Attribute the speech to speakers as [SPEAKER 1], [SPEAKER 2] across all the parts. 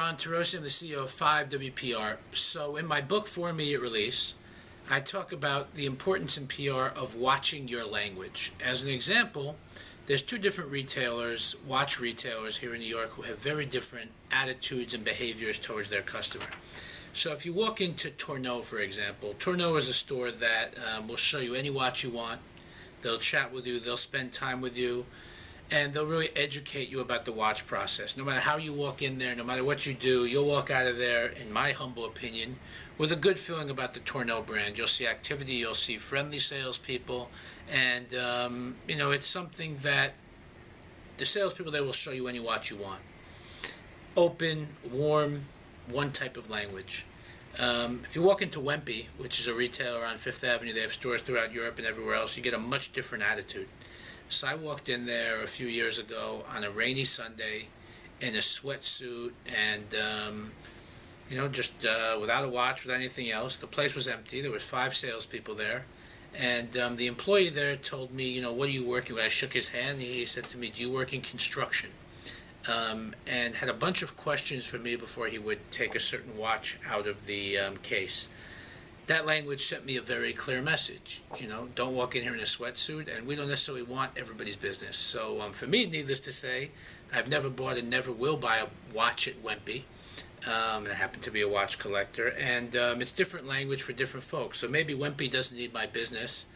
[SPEAKER 1] Ronn Torossian, I'm the CEO of 5WPR. So in my book for immediate release, I talk about the importance in PR of watching your language. As an example, there's two different retailers, watch retailers here in New York, who have very different attitudes and behaviors towards their customer. So if you walk into Tourneau, for example, Tourneau is a store that will show you any watch you want. They'll chat with you, they'll spend time with you, and they'll really educate you about the watch process. No matter how you walk in there, no matter what you do, you'll walk out of there, in my humble opinion, with a good feeling about the Tourneau brand. You'll see activity, you'll see friendly salespeople, and it's something that the salespeople there will show you any watch you want. Open, warm, one type of language. If you walk into Wempe, which is a retailer on Fifth Avenue, they have stores throughout Europe and everywhere else, you get a much different attitude. So I walked in there a few years ago on a rainy Sunday in a sweatsuit and, just without a watch, without anything else. The place was empty. There was 5 salespeople there. And the employee there told me, what are you working with? I shook his hand. He said to me, do you work in construction? And had a bunch of questions for me before he would take a certain watch out of the case. That language sent me a very clear message. Don't walk in here in a sweatsuit, and we don't necessarily want everybody's business. So for me, needless to say, I've never bought and never will buy a watch at Wempe. And I happen to be a watch collector, and it's different language for different folks. So maybe Wempe doesn't need my business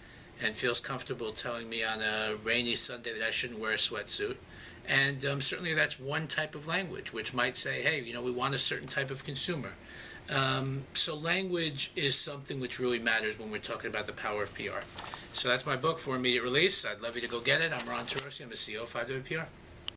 [SPEAKER 1] and feels comfortable telling me on a rainy Sunday that I shouldn't wear a sweatsuit. And certainly that's one type of language, which might say, hey, we want a certain type of consumer. So language is something which really matters when we're talking about the power of PR. So that's my book for immediate release. I'd love you to go get it. I'm Ronn Torossian. I'm the CEO of 5WPR.